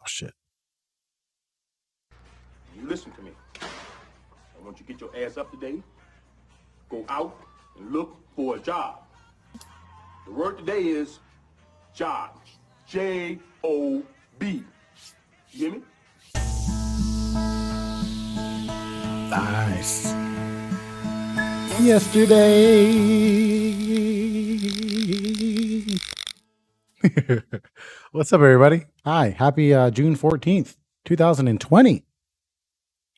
Oh, shit. You listen to me. I want you to get your ass up today, go out and look for a job. The word today is job. J-O-B. You hear me? Nice. Yesterday. What's up, everybody? Hi. Happy June 14th, 2020.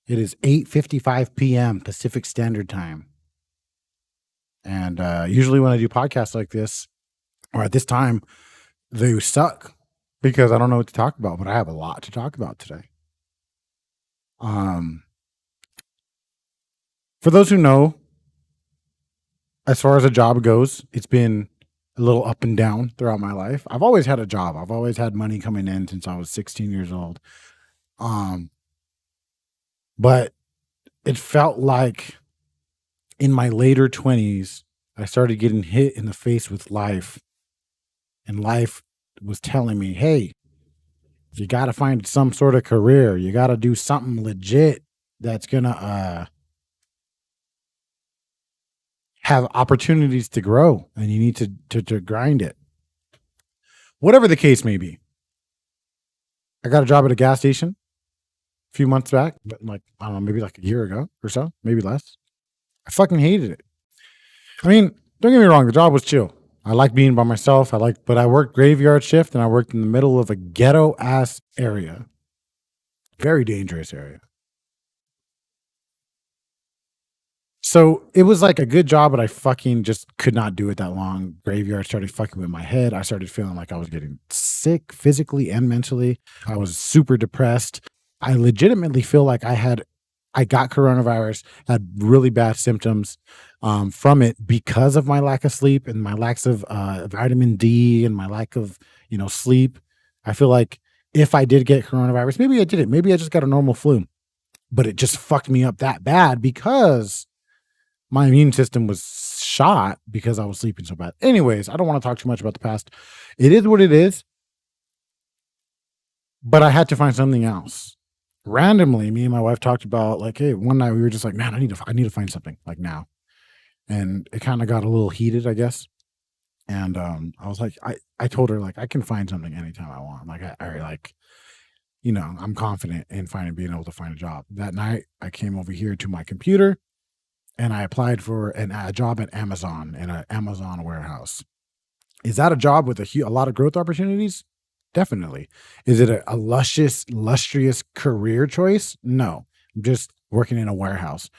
It is 8:55 p.m. Pacific Standard Time. And usually when I do podcasts like this, or at this time, they suck because I don't know what to talk about, but I have a lot to talk about today. For those who know, as far as a job goes, it's been a little up and down throughout my life. I've always had a job. I've always had money coming in since I was 16 years old. But it felt like in my later 20s, I started getting hit in the face with life. And life was telling me, hey, you got to find some sort of career. You got to do something legit that's going to have opportunities to grow, and you need to grind it. Whatever the case may be. I got a job at a gas station a few months back, but like, I don't know, maybe like a year ago or so, maybe less. I fucking hated it. I mean, don't get me wrong, the job was chill. I like being by myself. But I worked graveyard shift, and I worked in the middle of a ghetto ass area. Very dangerous area. So it was like a good job, but I fucking just could not do it that long. Graveyard started fucking with my head. I started feeling like I was getting sick physically and mentally. I was super depressed. I legitimately feel like I got coronavirus, had really bad symptoms from it because of my lack of sleep and my lack of vitamin D and my lack of, sleep. I feel like if I did get coronavirus, maybe I didn't. Maybe I just got a normal flu, but it just fucked me up that bad because my immune system was shot because I was sleeping so bad. Anyways, I don't want to talk too much about the past. It is what it is, but I had to find something else. Randomly, me and my wife talked about like, hey, one night we were just like, man, I need to find something like now. And it kind of got a little heated, I guess. And I was like, I told her like, I can find something anytime I want. Like, I'm confident in being able to find a job. That night I came over here to my computer and I applied for a job at Amazon in an Amazon warehouse. Is that a job with a lot of growth opportunities? Definitely. Is it a lustrous career choice? No. I'm just working in a warehouse.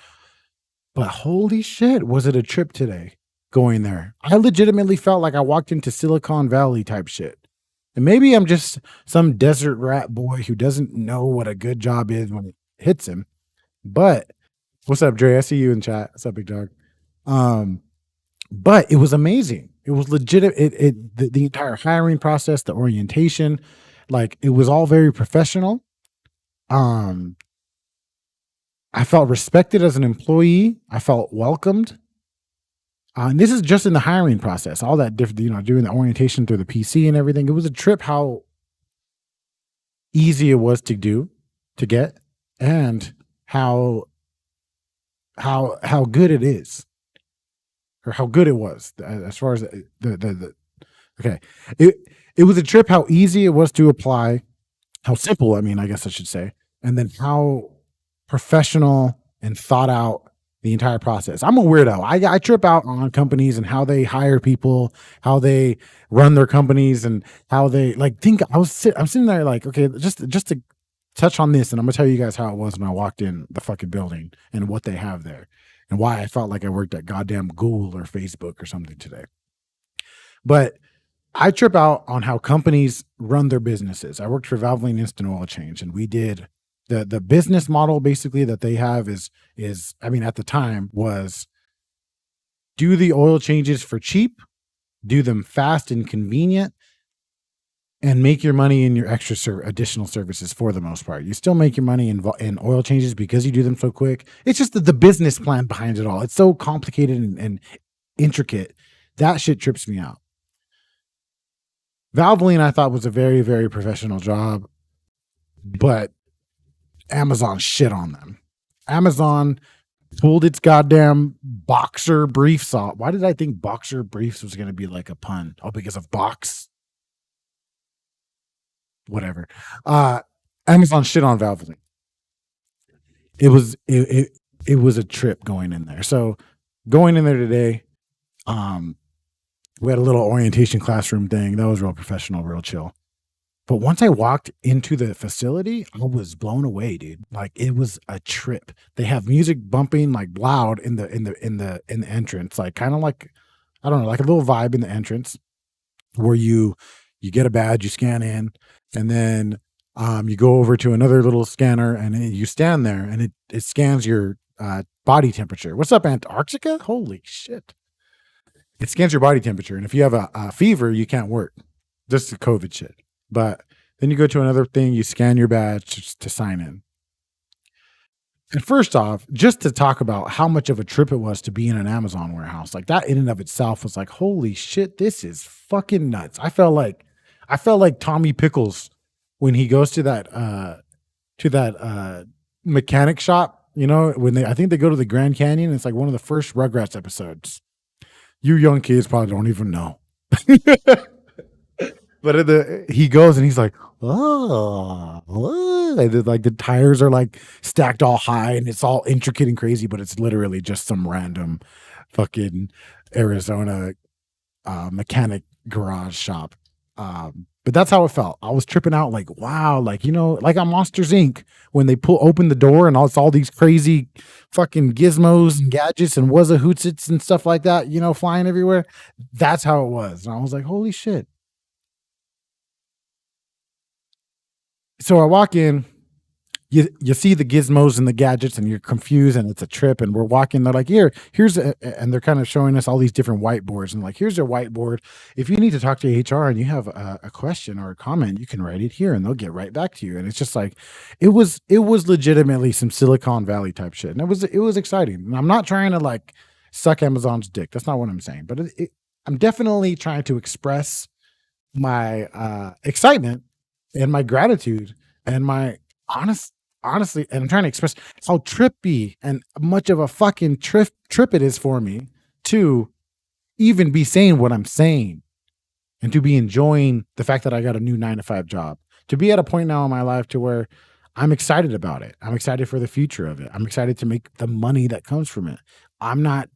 But holy shit, was it a trip today going there? I legitimately felt like I walked into Silicon Valley type shit. And maybe I'm just some desert rat boy who doesn't know what a good job is when it hits him. But what's up, Dre? I see you in chat. What's up, big dog? But it was amazing. It was legit. The entire hiring process, the orientation, like it was all very professional. I felt respected as an employee. I felt welcomed. And this is just in the hiring process, all that different, doing the orientation through the PC and everything. It was a trip how easy it was to get, and how good it is, or how good it was as far as okay. It was a trip how easy it was to apply, how simple, I guess I should say, and then how professional and thought out the entire process. I'm a weirdo. I trip out on companies and how they hire people, how they run their companies, and how they I'm sitting there like, okay, just to touch on this, and I'm gonna tell you guys how it was when I walked in the fucking building and what they have there and why I felt like I worked at goddamn Google or Facebook or something today. But I trip out on how companies run their businesses. I worked for Valvoline Instant Oil Change, and we did the business model basically that they have is at the time was do the oil changes for cheap, do them fast and convenient, and make your money in your additional services for the most part. You still make your money in oil changes because you do them so quick. It's just the business plan behind it all. It's so complicated and intricate. That shit trips me out. Valvoline, I thought, was a very, very professional job, but Amazon shit on them. Amazon pulled its goddamn boxer briefs off. Why did I think boxer briefs was going to be like a pun? Oh, because of box? Whatever. Amazon shit on Valvoline. It was a trip going in there. So going in there today, we had a little orientation classroom thing. That was real professional, real chill. But once I walked into the facility, I was blown away, dude. Like it was a trip. They have music bumping like loud in the entrance, like kind of like I don't know, like a little vibe in the entrance where you get a badge, you scan in, and then you go over to another little scanner and you stand there and it scans your body temperature. What's up, Antarctica? Holy shit. It scans your body temperature. And if you have a fever, you can't work. Just the COVID shit. But then you go to another thing, you scan your badge to sign in. And first off, just to talk about how much of a trip it was to be in an Amazon warehouse, like that in and of itself was like, holy shit, this is fucking nuts. I felt like Tommy Pickles when he goes to that mechanic shop, you know, I think they go to the Grand Canyon. It's like one of the first Rugrats episodes. You young kids probably don't even know. But he goes and he's like, oh, like the tires are like stacked all high and it's all intricate and crazy, but it's literally just some random fucking Arizona mechanic garage shop. But that's how it felt. I was tripping out like, wow, like, you know, like on Monsters Inc. when they open the door and it's all these crazy fucking gizmos and gadgets and hootits and stuff like that, you know, flying everywhere. That's how it was. And I was like, holy shit. So I walk in, you see the gizmos and the gadgets and you're confused and it's a trip and we're walking, they're like, and they're kind of showing us all these different whiteboards and like, here's a whiteboard. If you need to talk to HR and you have a question or a comment, you can write it here and they'll get right back to you. And it's just like, it was legitimately some Silicon Valley type shit. And it was exciting. And I'm not trying to like suck Amazon's dick. That's not what I'm saying, but I'm definitely trying to express my excitement and my gratitude and my honestly, and I'm trying to express how trippy and much of a fucking trip it is for me to even be saying what I'm saying and to be enjoying the fact that I got a new 9-to-5 job, to be at a point now in my life to where I'm excited about it. I'm excited for the future of it. I'm excited to make the money that comes from it. I'm not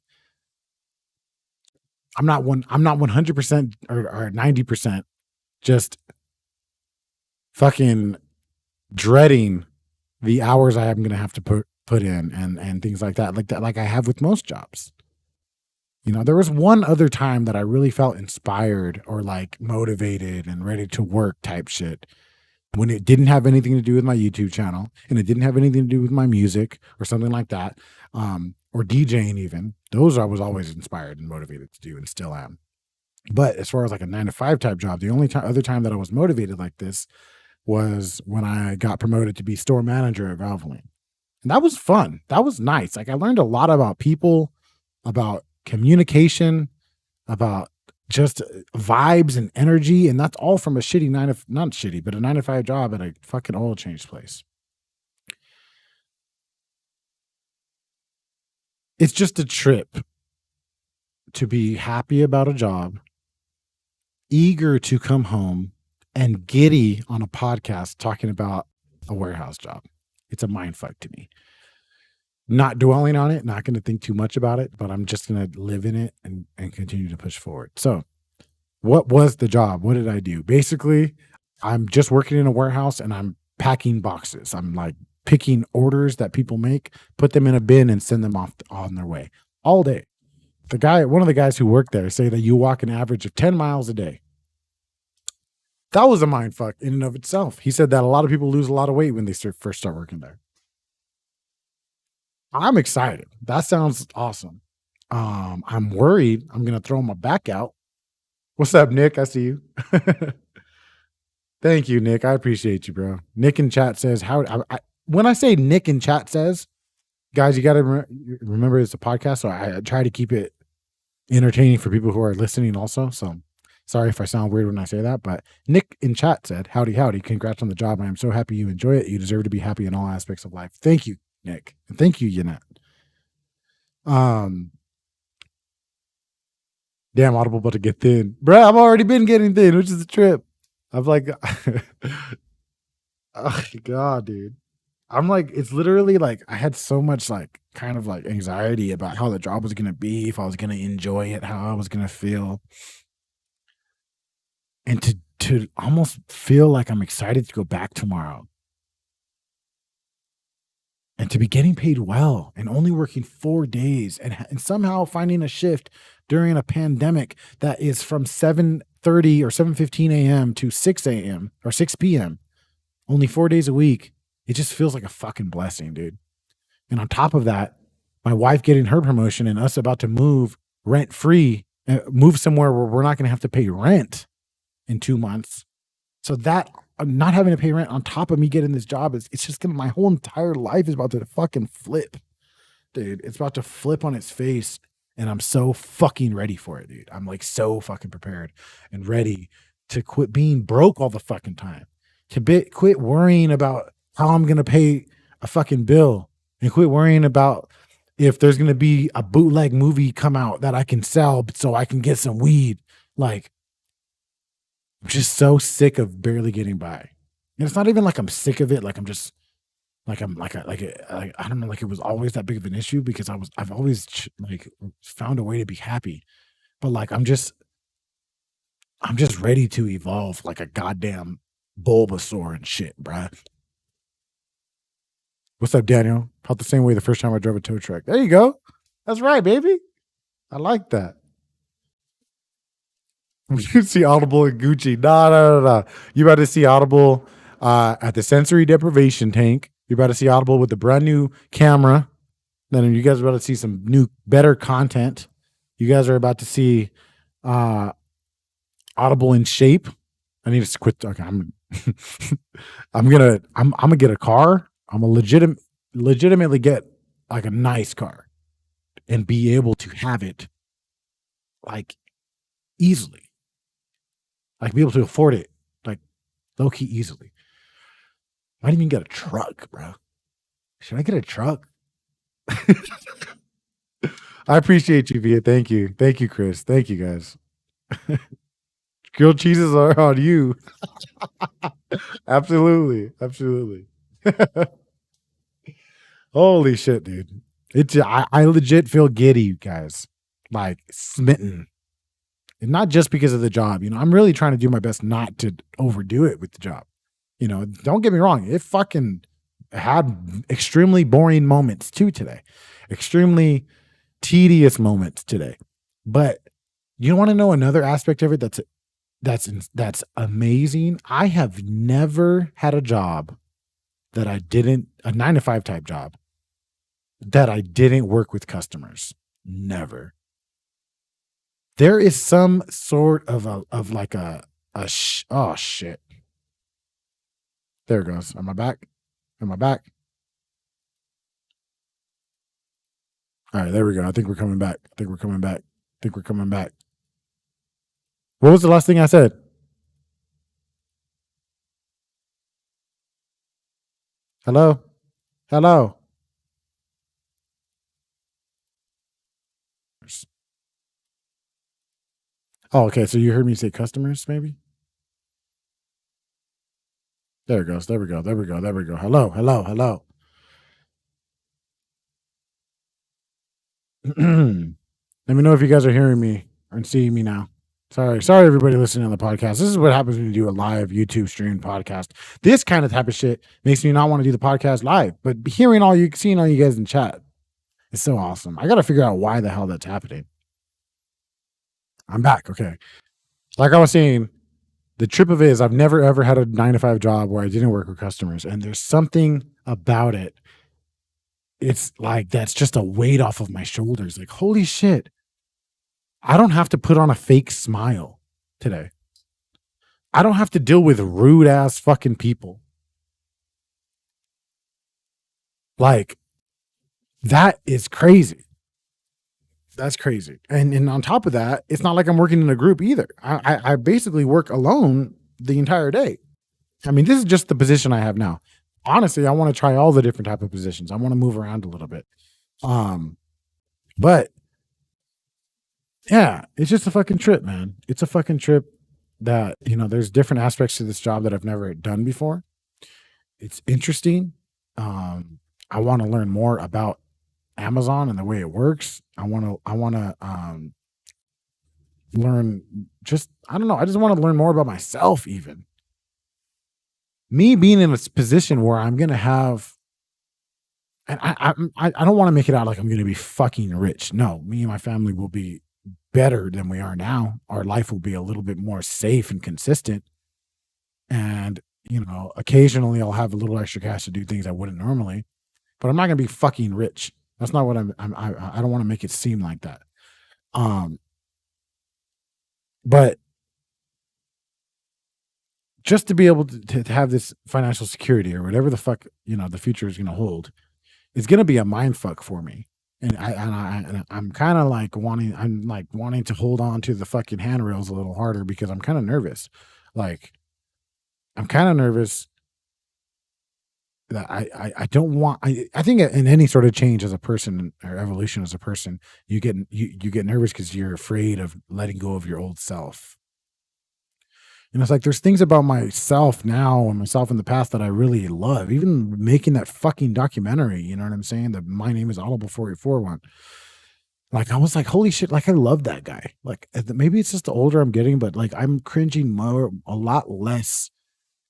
100% or 90% just fucking dreading the hours I am going to have to put in and things like that, like I have with most jobs. You know, there was one other time that I really felt inspired or like motivated and ready to work type shit when it didn't have anything to do with my YouTube channel and it didn't have anything to do with my music or something like that, or DJing even. Those I was always inspired and motivated to do and still am. But as far as like a 9-to-5 type job, the only other time that I was motivated like this was when I got promoted to be store manager at Valvoline. And that was fun. That was nice. Like I learned a lot about people, about communication, about just vibes and energy. And that's all from a shitty not shitty, but a 9-to-5 job at a fucking oil change place. It's just a trip to be happy about a job, eager to come home, and giddy on a podcast talking about a warehouse job. It's a mind fuck to me. Not dwelling on it, not going to think too much about it, but I'm just going to live in it and continue to push forward. So what was the job? What did I do? Basically, I'm just working in a warehouse and I'm packing boxes. I'm like picking orders that people make, put them in a bin and send them off on their way all day. One of the guys who worked there say that you walk an average of 10 miles a day. That was a mind fuck in and of itself. He said that a lot of people lose a lot of weight when they first start working there. I'm excited. That sounds awesome. I'm worried I'm going to throw my back out. What's up, Nick? I see you. Thank you, Nick. I appreciate you, bro. Nick in chat says, when I say Nick in chat says, guys, you got to remember it's a podcast, so I try to keep it entertaining for people who are listening also. So sorry if I sound weird when I say that, but Nick in chat said, howdy, congrats on the job. I am so happy you enjoy it. You deserve to be happy in all aspects of life. Thank you, Nick. And thank you, Yannette. Damn, Audible about to get thin. Bruh, I've already been getting thin, which is a trip. I'm like, oh God, dude. I'm like, it's literally like, I had so much like, kind of like anxiety about how the job was going to be, if I was going to enjoy it, how I was going to feel. And to to almost feel like I'm excited to go back tomorrow and to be getting paid well and only working 4 days and somehow finding a shift during a pandemic that is from 7:30 or 7:15 a.m. to 6 a.m. or 6 p.m. only 4 days a week. It just feels like a fucking blessing, dude. And on top of that, my wife getting her promotion and us about to move rent free, move somewhere where we're not going to have to pay rent in 2 months. So that not having to pay rent on top of me getting this job it's just gonna, my whole entire life is about to fucking flip, dude. It's about to flip on its face, and I'm so fucking ready for it, dude. I'm like so fucking prepared and ready to quit being broke all the fucking time, to quit worrying about how I'm gonna pay a fucking bill, and quit worrying about if there's gonna be a bootleg movie come out that I can sell so I can get some weed. Like, I'm just so sick of barely getting by. And it's not even like I'm sick of it. Like I'm just like I don't know. Like it was always that big of an issue because I've always like found a way to be happy. But like I'm just ready to evolve like a goddamn Bulbasaur and shit, bruh. What's up, Daniel? Felt the same way the first time I drove a tow truck. There you go. That's right, baby. I like that. You see Audible and Gucci. No. You about to see Audible at the sensory deprivation tank. You're about to see Audible with the brand new camera. Then you guys are about to see some new, better content. You guys are about to see Audible in shape. I need to quit. Okay, I'm gonna get a car. I'm gonna legitimately get like a nice car and be able to have it like easily. Like be able to afford it, like low key easily. I didn't even get a truck, bro. Should I get a truck? I appreciate you, Via. Thank you, Chris. Thank you, guys. Grilled cheeses are on you. Absolutely. Holy shit, dude! I legit feel giddy, guys. Like smitten. And not just because of the job. I'm really trying to do my best not to overdo it with the job. Don't get me wrong. It fucking had extremely boring moments too today. Extremely tedious moments today. But you want to know another aspect of it that's amazing? I have never had a job that a 9-to-5 type job that I didn't work with customers. Never. There is some sort of oh shit. There it goes. Am I back? All right, there we go. I think we're coming back. What was the last thing I said? Hello? Oh, okay. So you heard me say customers, maybe? There it goes. There we go. Hello. Let me know if you guys are hearing me and seeing me now. Sorry, everybody listening on the podcast. This is what happens when you do a live YouTube stream podcast. This kind of type of shit makes me not want to do the podcast live, but seeing all you guys in chat is so awesome. I got to figure out why the hell that's happening. I'm back. Okay. Like I was saying, the trip of it is I've never ever had a 9-to-5 job where I didn't work with customers, and there's something about it. It's like that's just a weight off of my shoulders. Like, holy shit. I don't have to put on a fake smile today. I don't have to deal with rude ass fucking people. Like, that is crazy. That's crazy. And on top of that, it's not like I'm working in a group either. I basically work alone the entire day. I mean, this is just the position I have now. Honestly, I want to try all the different type of positions. I want to move around a little bit. But yeah, it's just a fucking trip, man. It's a fucking trip that, there's different aspects to this job that I've never done before. It's interesting. I want to learn more about Amazon and the way it works. I want to learn just, I don't know. I just want to learn more about myself, even. Me being in this position where I'm going to have, and I don't want to make it out like I'm going to be fucking rich. No, me and my family will be better than we are now. Our life will be a little bit more safe and consistent. And, occasionally I'll have a little extra cash to do things I wouldn't normally, but I'm not going to be fucking rich. That's not what I don't want to make it seem like that. But just to be able to have this financial security or whatever the fuck, the future is going to hold, it's going to be a mind fuck for me. And I'm kind of like wanting to hold on to the fucking handrails a little harder because I'm kind of nervous. Like, I'm kind of nervous that I don't want, I think in any sort of change as a person or evolution as a person, you get nervous because you're afraid of letting go of your old self. And it's like there's things about myself now and myself in the past that I really love. Even making that fucking documentary, you know what I'm saying? The My Name is Audible 484 one. Like, I was like, holy shit, like I love that guy. Like, maybe it's just the older I'm getting, but like I'm cringing a lot less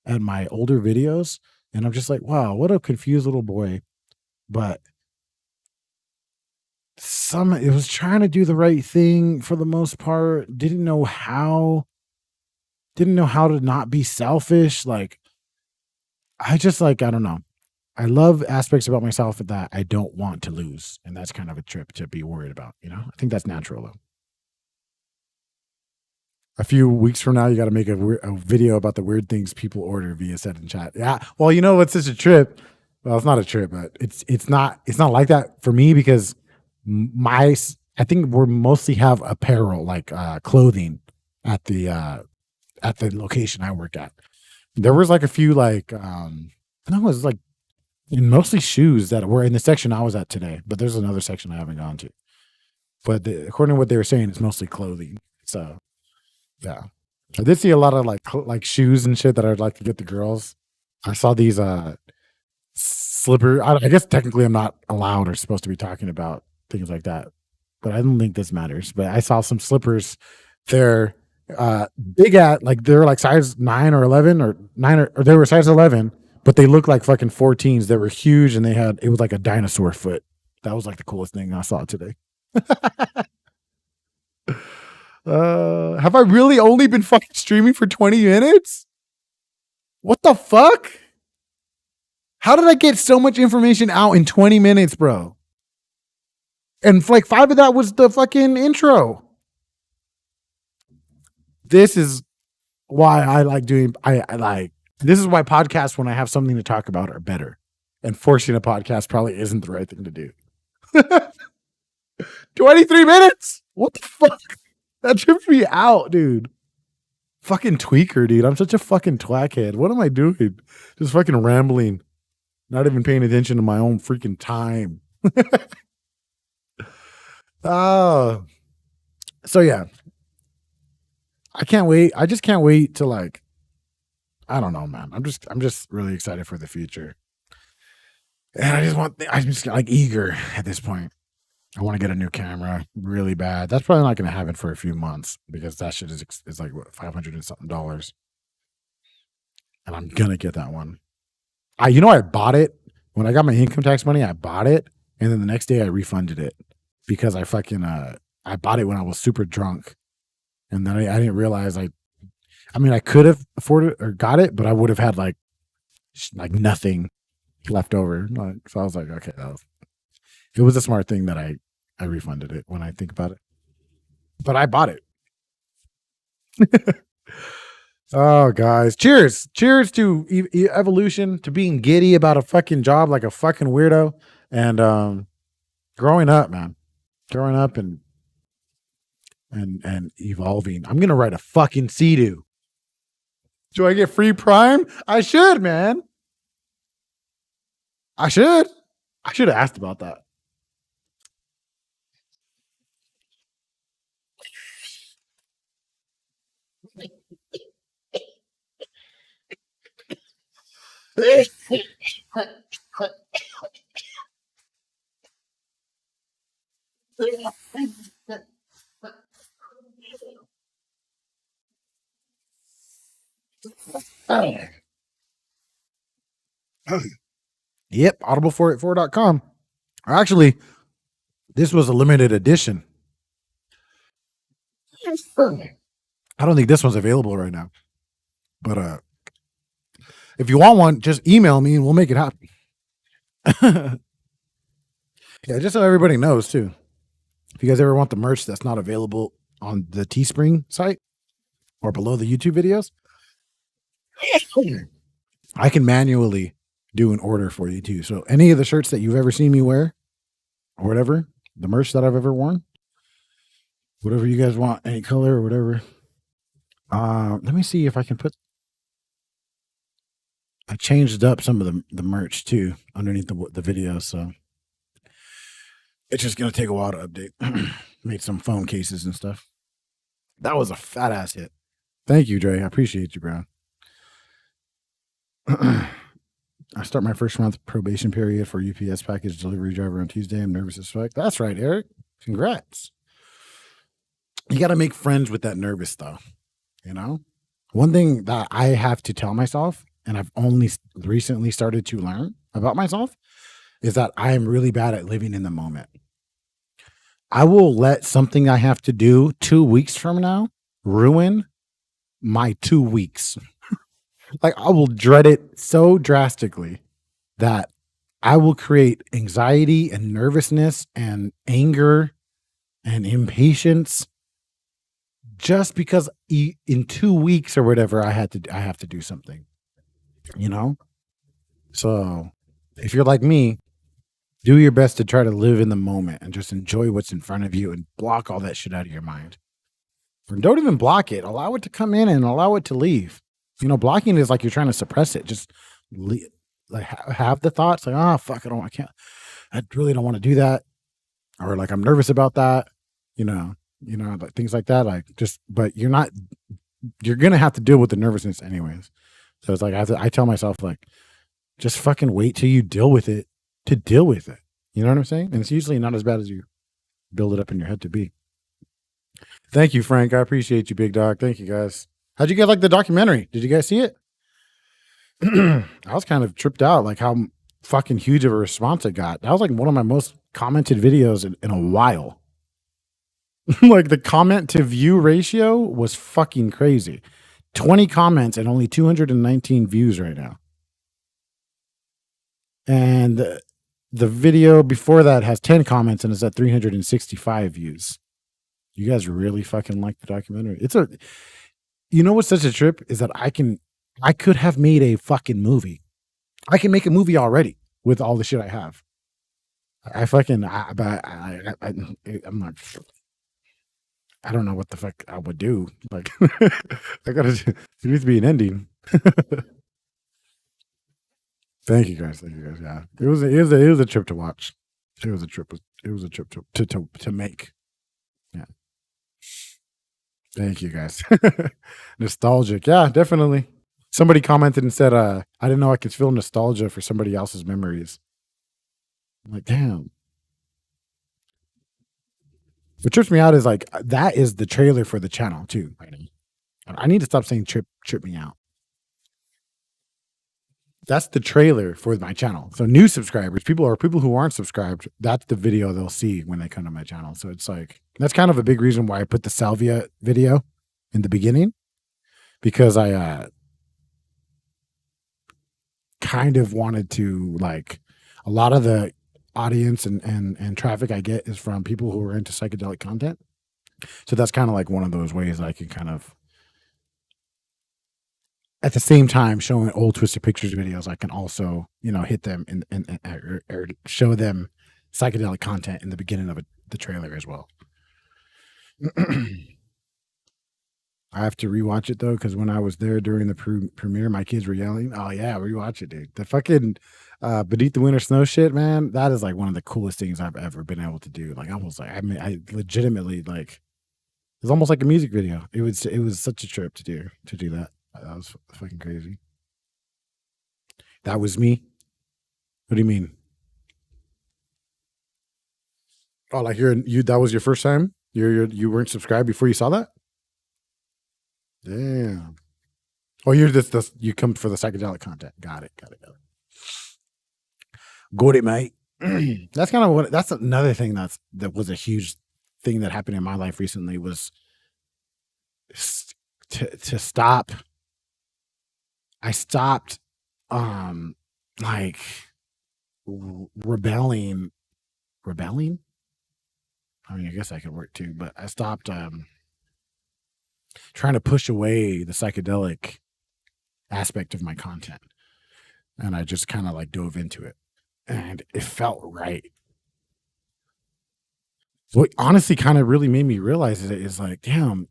at my older videos. And I'm just like, wow, what a confused little boy. But it was trying to do the right thing for the most part. Didn't know how to not be selfish. Like, I don't know. I love aspects about myself that I don't want to lose. And that's kind of a trip to be worried about, I think that's natural though. A few weeks from now, you got to make a video about the weird things people order via Set in Chat. Yeah. Well, what's such a trip? Well, it's not a trip, but it's not like that for me because I think we're mostly have apparel, like clothing at the location I work at. There was like a few like it was like mostly shoes that were in the section I was at today, but there's another section I haven't gone to. But according to what they were saying, it's mostly clothing. So yeah, I did see a lot of like shoes and shit that I'd like to get the girls. I saw these slipper. I guess technically I'm not allowed or supposed to be talking about things like that, but I don't think this matters. But I saw some slippers. They're big at like they're like size 9 or 11 or 9 or they were size 11, but they looked like fucking 14s. They were huge and it was like a dinosaur foot. That was like the coolest thing I saw today. Have I really only been fucking streaming for 20 minutes? What the fuck? How did I get so much information out in 20 minutes, bro? And like 5 of that was the fucking intro. This is why I like doing, this is why podcasts, when I have something to talk about, are better. And forcing a podcast probably isn't the right thing to do. 23 minutes? What the fuck? That tripped me out, dude. Fucking tweaker, dude. I'm such a fucking twackhead. What am I doing? Just fucking rambling. Not even paying attention to my own freaking time. So yeah. I can't wait. I just can't wait to like, I don't know, man. I'm just really excited for the future. And I'm just like eager at this point. I want to get a new camera really bad. That's probably not going to happen for a few months because that shit is like what, $500 and something. And I'm going to get that one. I bought it when I got my income tax money. I bought it. And then the next day I refunded it because I fucking, I bought it when I was super drunk. And then I didn't realize I could have afforded or got it, but I would have had like nothing left over. So I was like, okay, it was a smart thing that I refunded it when I think about it. But I bought it. Oh, guys. Cheers. Cheers to evolution, to being giddy about a fucking job like a fucking weirdo. And growing up, man. Growing up and evolving. I'm going to write a fucking Sea-Doo. Do I get free Prime? I should, man. I should have asked about that. Yep, audible484.com. Actually, this was a limited edition. I don't think this one's available right now. But if you want one, just email me and we'll make it happen. Yeah, just so everybody knows too. If you guys ever want the merch that's not available on the Teespring site or below the YouTube videos, I can manually do an order for you too. So any of the shirts that you've ever seen me wear or whatever, the merch that I've ever worn, whatever you guys want, any color or whatever. Let me see if I can put. I changed up some of the merch too underneath the video, so it's just gonna take a while to update. Made some phone cases and stuff. That was a fat ass hit. Thank you, Dre. I appreciate you, bro. I start my first month probation period for UPS package delivery driver on Tuesday. I'm nervous as fuck. That's right, Eric. Congrats. You got to make friends with that nervous though. You know, one thing that I have to tell myself, and I've only recently started to learn about myself, is that I am really bad at living in the moment. I will let something I have to do 2 weeks from now ruin my 2 weeks. Like I will dread it so drastically that I will create anxiety and nervousness and anger and impatience just because in 2 weeks or whatever I have to do something, you know? So if you're like me, do your best to try to live in the moment and just enjoy what's in front of you and block all that shit out of your mind. Or don't even block it. Allow it to come in and allow it to leave. You know, blocking is like you're trying to suppress it. Just have the thoughts like, oh, fuck, I really don't want to do that. Or like, I'm nervous about that, you know, like things like that. Like but you're going to have to deal with the nervousness anyways. So it's like, I tell myself like, just fucking wait till you deal with it to deal with it. You know what I'm saying? And it's usually not as bad as you build it up in your head to be. Thank you, Frank. I appreciate you, big dog. Thank you, guys. How'd you guys like the documentary? Did you guys see it? I was kind of tripped out, like how fucking huge of a response it got. That was like one of my most commented videos in a while. Like the comment to view ratio was fucking crazy. 20 comments and only 219 views right now. And the video before that has 10 comments and it's at 365 views. You guys really fucking like the documentary. You know what's such a trip is that I could have made a fucking movie. I can make a movie already with all the shit I have. I'm not. I don't know what the fuck I would do. Like, it needs to be an ending. Thank you guys. Yeah, it was a trip to watch. It was a trip to make. Yeah. Thank you guys. Nostalgic. Yeah, definitely. Somebody commented and said, I didn't know I could feel nostalgia for somebody else's memories. I'm like, damn. What trips me out is like, that is the trailer for the channel too. I need to stop saying trip me out. That's the trailer for my channel. So new subscribers, people who aren't subscribed, that's the video they'll see when they come to my channel. So it's like, that's kind of a big reason why I put the salvia video in the beginning, because I kind of wanted to, like, a lot of the audience and traffic I get is from people who are into psychedelic content. So that's kind of like one of those ways I can kind of, at the same time showing old Twisted Pictures videos, I can also, hit them or show them psychedelic content in the beginning of the trailer as well. I have to rewatch it though, because when I was there during the premiere, my kids were yelling. Oh yeah, rewatch it, dude. The fucking Beneath the Winter Snow shit, man. That is like one of the coolest things I've ever been able to do. Like I legitimately, like, it's almost like a music video. It was such a trip to do that. That was fucking crazy. That was me. What do you mean? Oh, like that was your first time? You weren't subscribed before you saw that? Damn. Oh, you're this you come for the psychedelic content. Got it. Got it, mate. That's kind of what. That's another thing that was a huge thing that happened in my life recently was to stop. I stopped, like rebelling. Rebelling. I mean, I guess I could work too, but I stopped trying to push away the psychedelic aspect of my content, and I just kind of like dove into it, and it felt right. What honestly kind of really made me realize it is like, damn,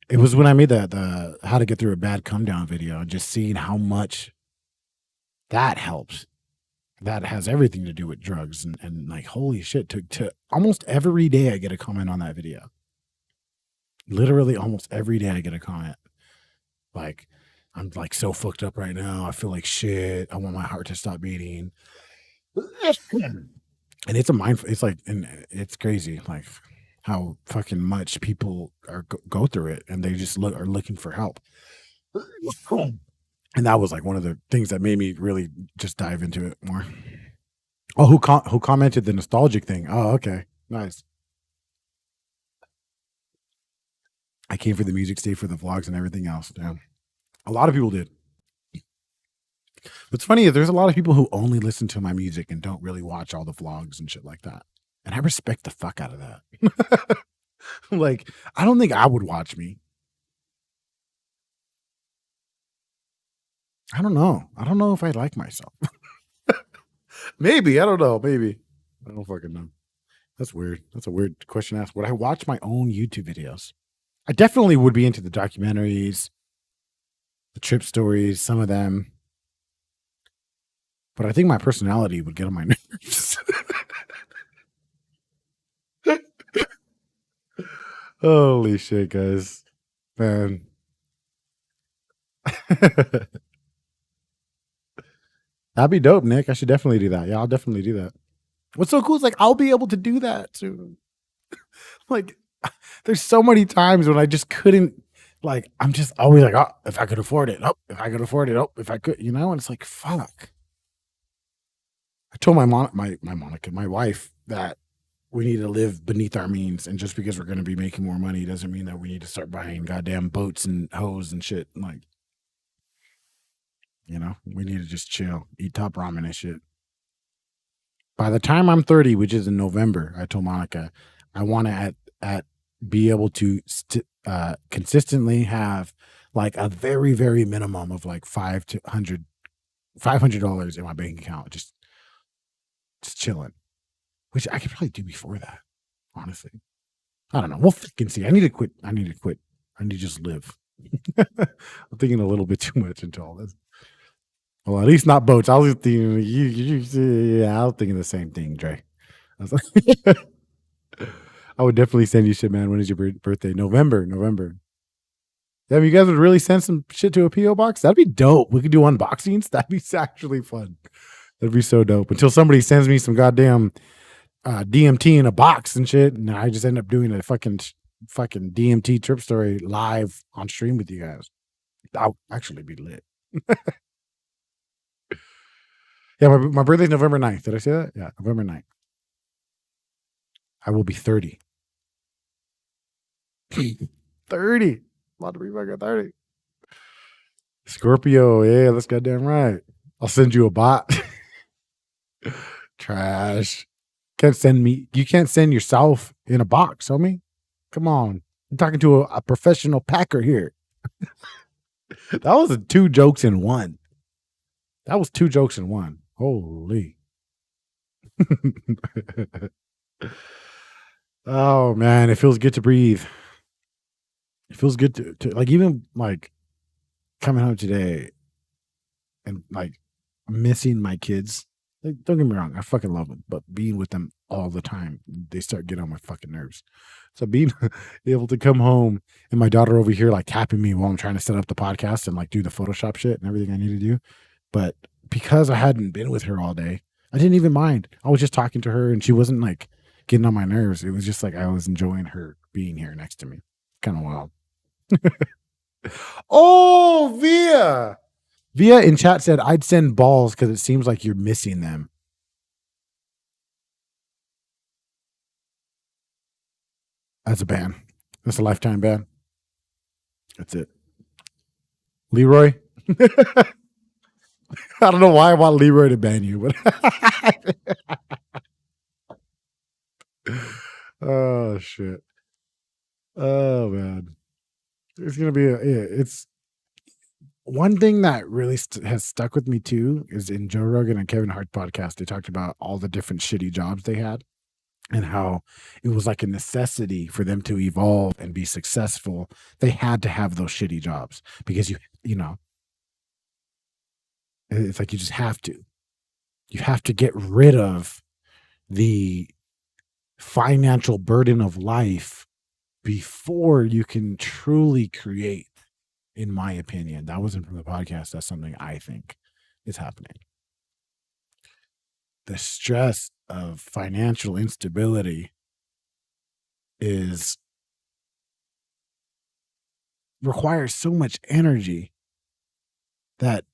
it was when I made the how to get through a bad come down video and just seeing how much that helps. That has everything to do with drugs and like holy shit to almost every day I get a comment on that video. Literally almost every day I get a comment. Like, I'm like so fucked up right now. I feel like shit. I want my heart to stop beating. And it's a mindful, it's like, and it's crazy, like how fucking much people go through it and they just are looking for help. And that was like one of the things that made me really just dive into it more. Oh, who commented the nostalgic thing? Oh, okay, nice. I came for the music, stayed for the vlogs and everything else. Damn. A lot of people did. What's funny is there's a lot of people who only listen to my music and don't really watch all the vlogs and shit like that. And I respect the fuck out of that. Like, I don't think I would watch me. I don't know. I don't know if I like myself. Maybe. I don't know. Maybe. I don't fucking know. That's weird. That's a weird question to ask. Would I watch my own YouTube videos? I definitely would be into the documentaries, the trip stories, some of them. But I think my personality would get on my nerves. Holy shit, guys. Man. That'd be dope, Nick. I should definitely do that. Yeah, I'll definitely do that. What's so cool is like I'll be able to do that too. Like, there's so many times when I just couldn't. Like, I'm just always like, oh, if I could afford it, oh, if I could afford it, oh, if I could, you know. And it's like, fuck. I told my Monica, my wife, that we need to live beneath our means, and just because we're going to be making more money doesn't mean that we need to start buying goddamn boats and hoes and shit. Like, you know, we need to just chill, eat top ramen and shit. By the time I'm 30, which is in November, I told Monica, I want to at be able to consistently have like a very, very minimum of like $500 in my bank account, just chilling, which I could probably do before that. Honestly, I don't know. We'll fucking see. I need to quit. I need to just live. I'm thinking a little bit too much into all this. Well, at least not boats. I was thinking yeah, I was thinking the same thing, Dre. I was like, I would definitely send you shit, man. When is your birthday? November. Yeah, if you guys would really send some shit to a PO box, that'd be dope. We could do unboxings. That'd be actually fun. That'd be so dope. Until somebody sends me some goddamn DMT in a box and shit, and I just end up doing a fucking DMT trip story live on stream with you guys. That would actually be lit. Yeah, my birthday's November 9th. Did I say that? Yeah, November 9th. I will be 30. 30. About to be fucking 30. Scorpio, yeah, that's goddamn right. I'll send you a bot. Trash. You can't send yourself in a box, homie. Come on. I'm talking to a professional packer here. That was 2 jokes in one. That was 2 jokes in one. Holy. Oh man, it feels good to breathe. It feels good to like, even like coming home today and like missing my kids. Like, don't get me wrong, I fucking love them, but being with them all the time, they start getting on my fucking nerves. So being able to come home and my daughter over here like tapping me while I'm trying to set up the podcast and like do the Photoshop shit and everything I need to do. But because I hadn't been with her all day, I didn't even mind. I was just talking to her and she wasn't like getting on my nerves. It was just like I was enjoying her being here next to me. Kind of wild. Oh, Via in chat said, I'd send balls because it seems like you're missing them. That's a ban. That's a lifetime ban. That's it. Leroy. I don't know why I want Leroy to ban you, but oh shit. Oh man. It's gonna be it's one thing that really has stuck with me too is in Joe Rogan and Kevin Hart's podcast, they talked about all the different shitty jobs they had and how it was like a necessity for them to evolve and be successful. They had to have those shitty jobs because you know, it's like you just have to. You have to get rid of the financial burden of life before you can truly create, in my opinion. That wasn't from the podcast. That's something I think is happening. The stress of financial instability requires so much energy that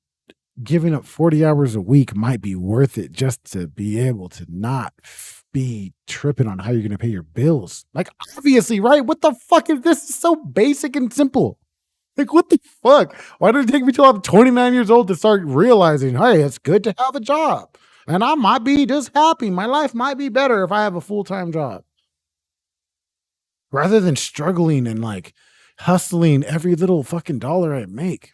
giving up 40 hours a week might be worth it just to be able to not be tripping on how you're going to pay your bills. Like, obviously, right? What the fuck is this? Is so basic and simple. Like, what the fuck? Why did it take me till I'm 29 years old to start realizing, hey, it's good to have a job. And I might be just happy. My life might be better if I have a full-time job. Rather than struggling and like hustling every little fucking dollar I make.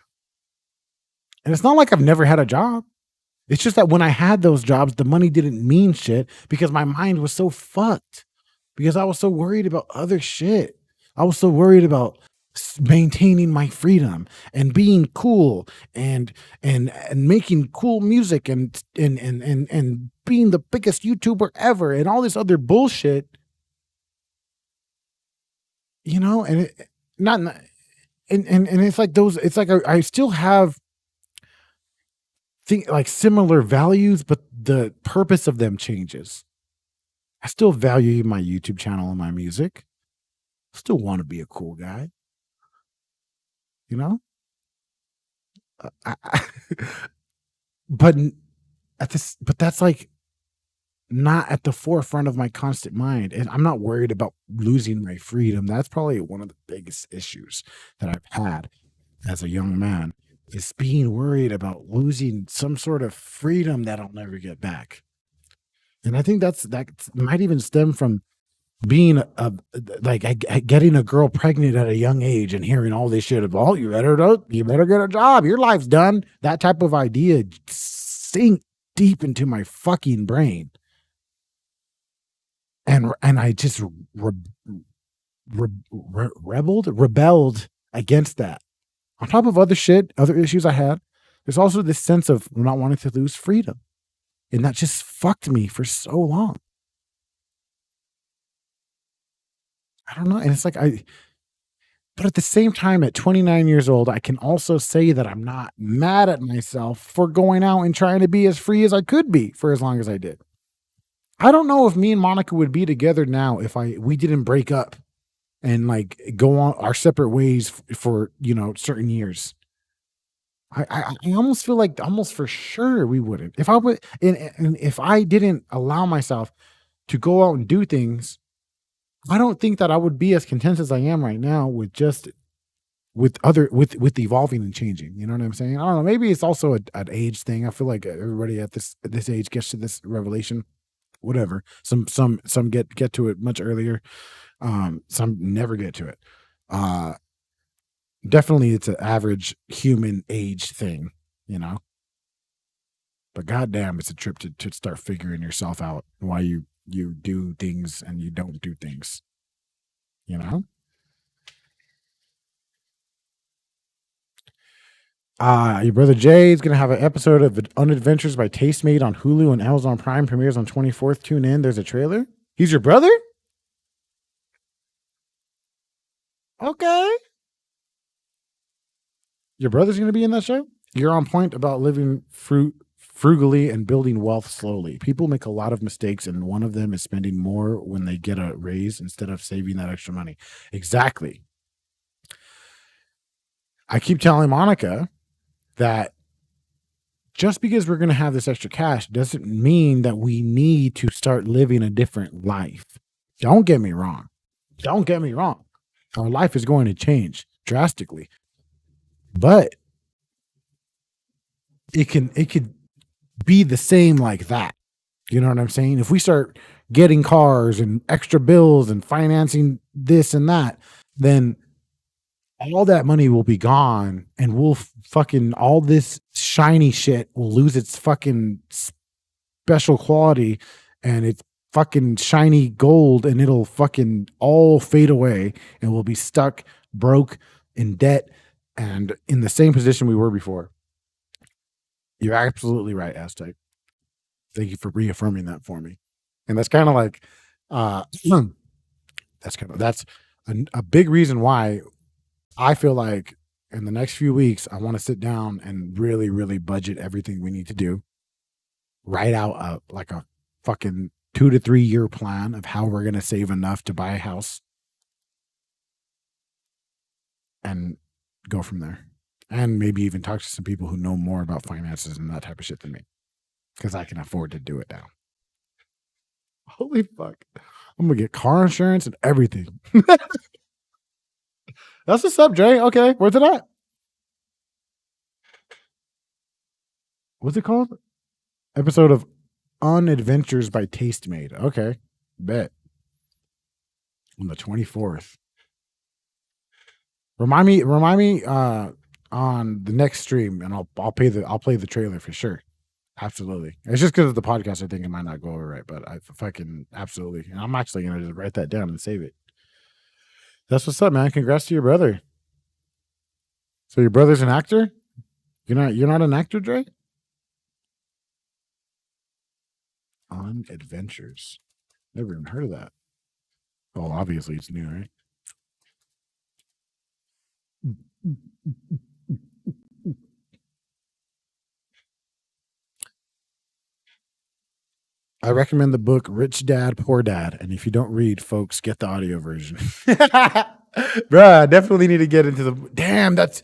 And it's not like I've never had a job. It's just that when I had those jobs, the money didn't mean shit because my mind was so fucked. Because I was so worried about other shit. I was so worried about maintaining my freedom and being cool and making cool music and being the biggest YouTuber ever and all this other bullshit. You know, and it's like those. It's like I still have like similar values, but the purpose of them changes. I still value my YouTube channel and my music. Still want to be a cool guy. You know? But that's like not at the forefront of my constant mind. And I'm not worried about losing my freedom. That's probably one of the biggest issues that I've had as a young man. Is being worried about losing some sort of freedom that I'll never get back. And I think that might even stem from being getting a girl pregnant at a young age and hearing all this shit of, oh, you better get a job. Your life's done. That type of idea sink deep into my fucking brain. And I just rebelled against that. On top of other issues I had, there's also this sense of not wanting to lose freedom. And that just fucked me for so long. I don't know. And it's like, but at the same time, at 29 years old, I can also say that I'm not mad at myself for going out and trying to be as free as I could be for as long as I did. I don't know if me and Monica would be together now if we didn't break up and like go on our separate ways for, certain years. I almost feel like almost for sure we wouldn't. If I would, and if I didn't allow myself to go out and do things, I don't think that I would be as content as I am right now with evolving and changing. You know what I'm saying? I don't know. Maybe it's also an age thing. I feel like everybody at this age gets to this revelation. Whatever. Some get to it much earlier. Some never get to it. Definitely it's an average human age thing, but goddamn, it's a trip to start figuring yourself out, why you do things and you don't do things, your brother Jay is going to have an episode of Unadventures by Tastemade on Hulu and Amazon Prime, premieres on 24th. Tune in. There's a trailer. He's your brother? Okay. Your brother's going to be in that show? You're on point about living frugally and building wealth slowly. People make a lot of mistakes, and one of them is spending more when they get a raise instead of saving that extra money. Exactly. I keep telling Monica that just because we're going to have this extra cash doesn't mean that we need to start living a different life. Don't get me wrong. Don't get me wrong. Our life is going to change drastically, but it could be the same like that. You know what I'm saying? If we start getting cars and extra bills and financing this and that, then all that money will be gone and we'll fucking, all this shiny shit will lose its fucking special quality and it's fucking shiny gold and it'll fucking all fade away and we'll be stuck, broke, in debt, and in the same position we were before. You're absolutely right, Aztec. Thank you for reaffirming that for me. And that's kind of like, that's a big reason why I feel like in the next few weeks, I want to sit down and really, really budget everything we need to do. Write out like a fucking 2 to 3 year plan of how we're going to save enough to buy a house and go from there. And maybe even talk to some people who know more about finances and that type of shit than me. Because I can afford to do it now. Holy fuck. I'm going to get car insurance and everything. That's what's up, Jay. Okay, where's it at? What's it called? Episode of Unadventures by Tastemade. Okay, bet. On the 24th. Remind me on the next stream, and I'll play the trailer for sure. Absolutely. It's just because of the podcast, I think it might not go over right, but I fucking absolutely. And I'm actually gonna just write that down and save it. That's what's up, man. Congrats to your brother. So your brother's an actor? You're not an actor, Dre? On Adventures. Never even heard of that. Oh, obviously it's new, right? I recommend the book Rich Dad, Poor Dad. And if you don't read, folks, get the audio version. Bruh, I definitely need to get into the damn, that's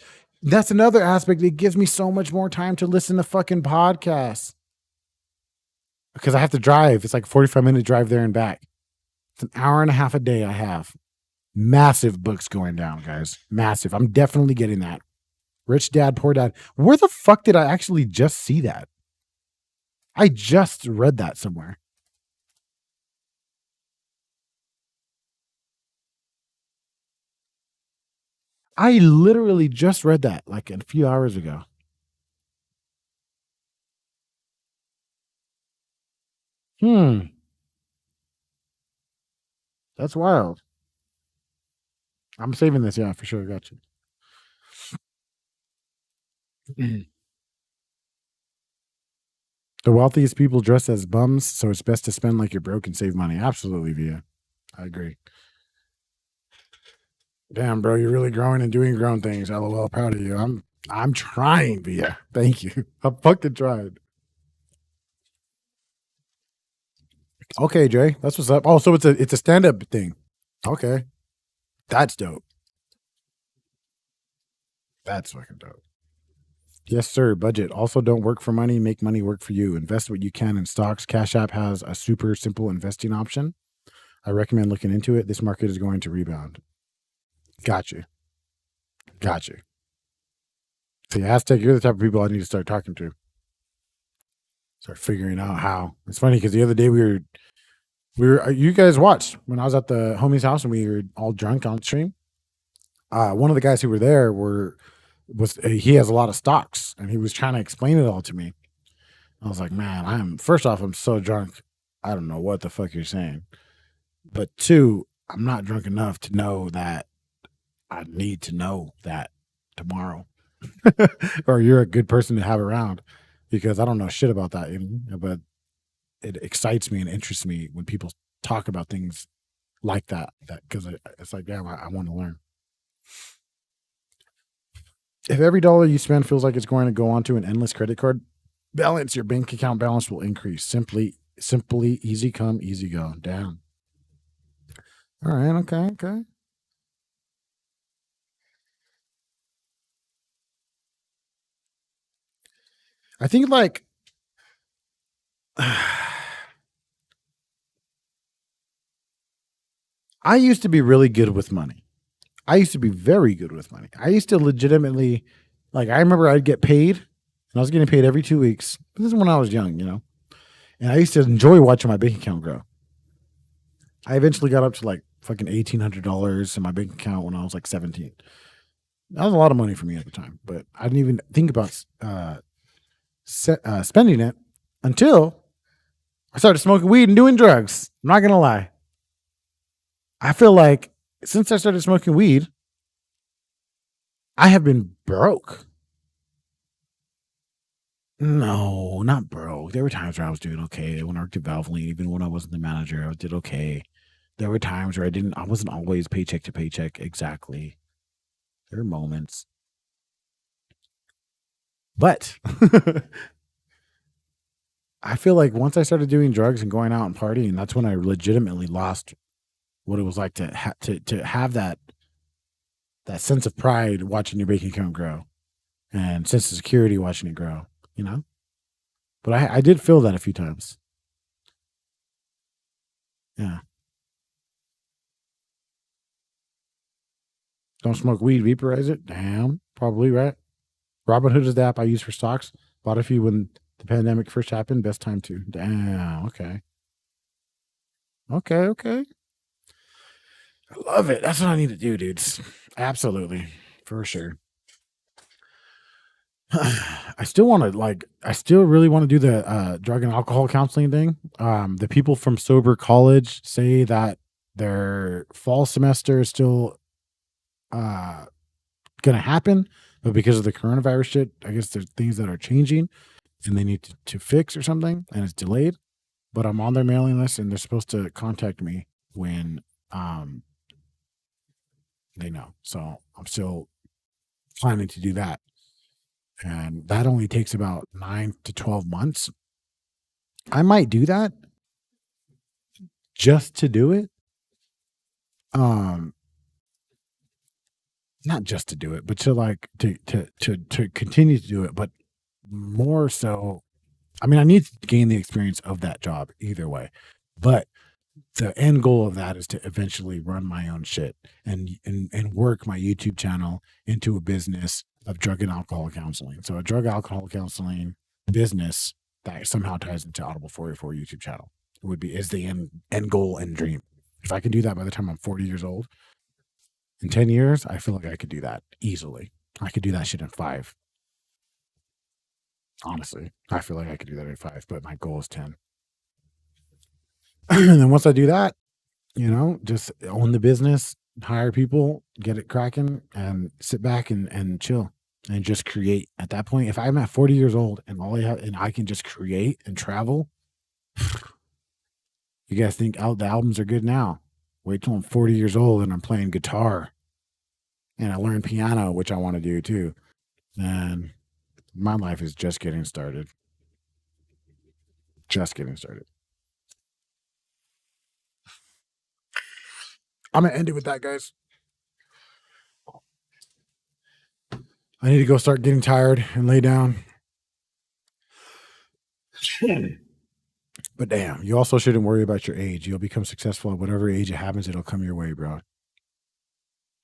another aspect. It gives me so much more time to listen to fucking podcasts. Because I have to drive. It's like a 45-minute drive there and back. It's an hour and a half a day I have. Massive books going down, guys. Massive. I'm definitely getting that. Rich Dad, Poor Dad. Where the fuck did I actually just see that? I just read that somewhere. I literally just read that like a few hours ago. That's wild. I'm saving this. Yeah, for sure. Got you. The wealthiest people dress as bums, so it's best to spend like you're broke and save money. Absolutely, Via. I agree. Damn, bro, you're really growing and doing grown things. LOL, proud of you. I'm trying, Via. Thank you. I'm fucking trying. Okay, Jay, that's what's up. Oh, so it's a stand-up thing. Okay, that's dope. That's fucking dope. Yes, sir. Budget. Also, don't work for money. Make money work for you. Invest what you can in stocks. Cash App has a super simple investing option. I recommend looking into it. This market is going to rebound. Got you. See, Aztec, you're the type of people I need to start talking to. Start figuring out how. It's funny because the other day we were you guys watched when I was at the homie's house and we were all drunk on stream. One of the guys who were there he has a lot of stocks and he was trying to explain it all to me. I was like, man, I'm so drunk. I don't know what the fuck you're saying. But 2, I'm not drunk enough to know that I need to know that tomorrow. Or you're a good person to have around because I don't know shit about that, but it excites me and interests me when people talk about things like that because it's like, damn, I want to learn. If every dollar you spend feels like it's going to go onto an endless credit card balance, your bank account balance will increase. Simply easy come, easy go. Damn. All right. Okay. I think like I used to be really good with money. I used to be very good with money. I used to legitimately, like, I remember I'd get paid, and I was getting paid every 2 weeks. This is when I was young, and I used to enjoy watching my bank account grow. I eventually got up to like fucking $1,800 in my bank account when I was like 17. That was a lot of money for me at the time, but I didn't even think about spending it until I started smoking weed and doing drugs. I'm not going to lie. I feel like since I started smoking weed, I have been broke. No, not broke. There were times where I was doing okay. When I worked at Valvoline, even when I wasn't the manager, I did okay. There were times where I wasn't always paycheck to paycheck. Exactly. There were moments. But I feel like once I started doing drugs and going out and partying, that's when I legitimately lost what it was like to have that sense of pride watching your bank account grow and sense of security watching it grow, But I did feel that a few times. Yeah. Don't smoke weed, vaporize it. Damn, probably right. Robinhood is the app I use for stocks. Bought a few when the pandemic first happened. Best time to. Damn. Okay. Okay. I love it. That's what I need to do, dudes. Absolutely. For sure. I still really want to do the drug and alcohol counseling thing. The people from Sober College say that their fall semester is still gonna happen, but because of the coronavirus shit, I guess there's things that are changing and they need to fix or something, and it's delayed. But I'm on their mailing list, and they're supposed to contact me when they know. So I'm still planning to do that, and that only takes about 9 to 12 months. I might do that just to do it. Not just to do it, but to like to continue to do it, but more so. I mean, I need to gain the experience of that job either way, but the end goal of that is to eventually run my own shit and work my YouTube channel into a business of drug and alcohol counseling. So a drug alcohol counseling business that somehow ties into Audible 484 YouTube channel is the end goal and dream. If I can do that by the time I'm 40 years old, in 10 years, I feel like I could do that easily. I could do that shit in 5. Honestly, I feel like I could do that in 5, but my goal is 10. And then once I do that, just own the business, hire people, get it cracking, and sit back and chill and just create. At that point, if I'm at 40 years old and I can just create and travel, you guys think the albums are good now? Wait till I'm 40 years old and I'm playing guitar and I learn piano, which I want to do too. And my life is just getting started. Just getting started. I'm going to end it with that, guys. I need to go start getting tired and lay down. But damn, you also shouldn't worry about your age. You'll become successful at whatever age it happens. It'll come your way, bro.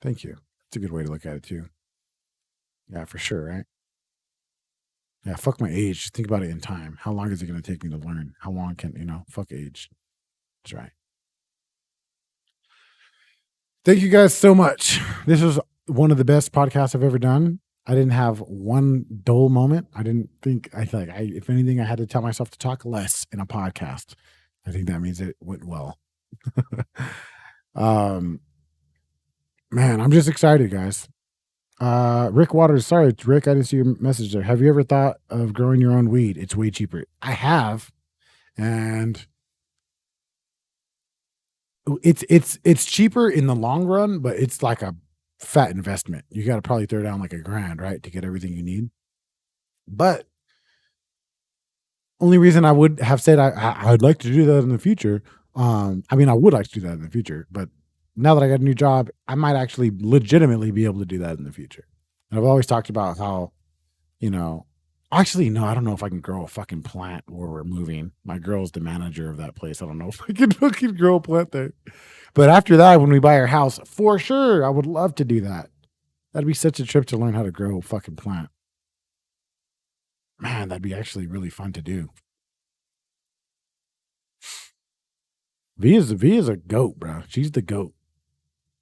Thank you. That's a good way to look at it, too. Yeah, for sure, right? Yeah, fuck my age. Just think about it in time. How long is it going to take me to learn? How long fuck age. That's right. Thank you guys so much. This was one of the best podcasts I've ever done. I didn't have one dull moment. If anything, I had to tell myself to talk less in a podcast. I think that means it went well. Man, I'm just excited, guys. Rick Waters, sorry, Rick, I didn't see your message there. Have you ever thought of growing your own weed? It's way cheaper. I have, and it's cheaper in the long run, but it's like a fat investment. You got to probably throw down like $1,000, right, to get everything you need. But only reason I would have said I'd like to do that in the future. I would like to do that in the future, but now that I got a new job, I might actually legitimately be able to do that in the future. And I've always talked about how, Actually, no, I don't know if I can grow a fucking plant where we're moving. My girl's the manager of that place. I don't know if I can fucking grow a plant there. But after that, when we buy our house, for sure, I would love to do that. That'd be such a trip to learn how to grow a fucking plant. Man, that'd be actually really fun to do. Via's a goat, bro. She's the goat.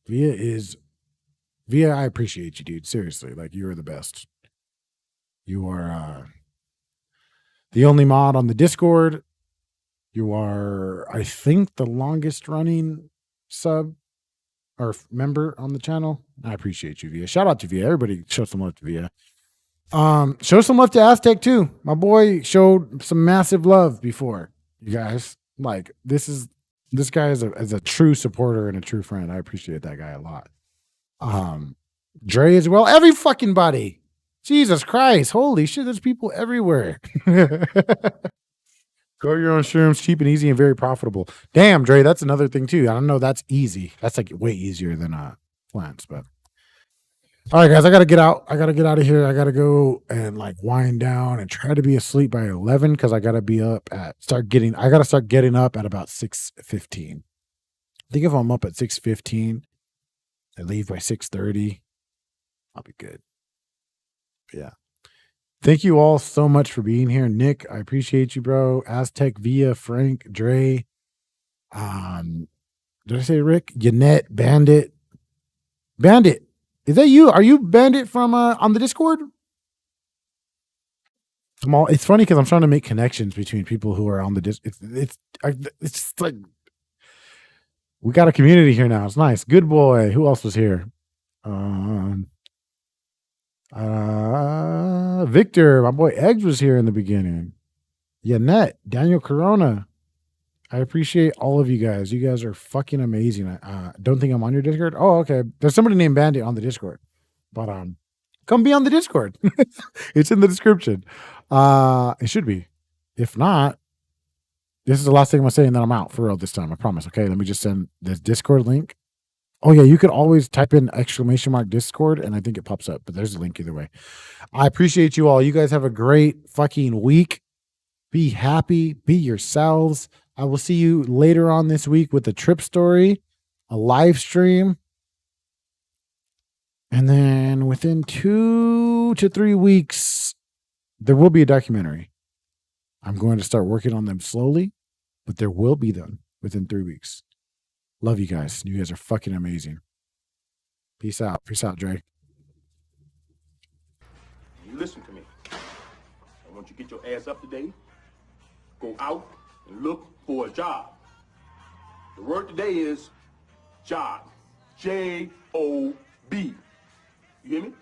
Via, I appreciate you, dude. Seriously, like you are the best. You are the only mod on the Discord. You are, I think, the longest running sub or member on the channel. I appreciate you, Via. Shout out to Via. Everybody show some love to Via. Show some love to Aztec too. My boy showed some massive love before. You guys, like this guy is a true supporter and a true friend. I appreciate that guy a lot. Dre as well. Every fucking body. Jesus Christ. Holy shit. There's people everywhere. Grow your own shrooms, cheap and easy and very profitable. Damn, Dre, that's another thing too. I don't know. That's easy. That's like way easier than plants, but all right, guys, I gotta get out. I gotta get out of here. I gotta go and like wind down and try to be asleep by 11 because I gotta be up at I gotta start getting up at about 6:15. I think if I'm up at 6:15, I leave by 6:30, I'll be good. But yeah. Thank you all so much for being here. Nick, I appreciate you, bro. Aztec, Via, Frank, Dre. Did I say Rick? Yannette, Bandit. Bandit. Is that you? Are you Bandit from on the Discord? It's funny because I'm trying to make connections between people who are on the Discord. It's like we got a community here now. It's nice. Good boy. Who else was here? Victor, my boy Eggs was here in the beginning. Yannette, Daniel Corona. I appreciate all of you guys. You guys are fucking amazing. Don't think I'm on your Discord. Oh, okay. There's somebody named Bandit on the Discord, but come be on the Discord. It's in the description. It should be. If not, this is the last thing I'm gonna say, and then I'm out for real this time. I promise. Okay, let me just send the Discord link. Oh yeah, you could always type in !Discord, and I think it pops up. But there's a link either way. I appreciate you all. You guys have a great fucking week. Be happy. Be yourselves. I will see you later on this week with a trip story, a live stream, and then within 2 to 3 weeks, there will be a documentary. I'm going to start working on them slowly, but there will be them within 3 weeks. Love you guys. You guys are fucking amazing. Peace out. Peace out, Dre. You listen to me. I want you to get your ass up today. Go out and look for a job. The word today is job. J-O-B. You hear me?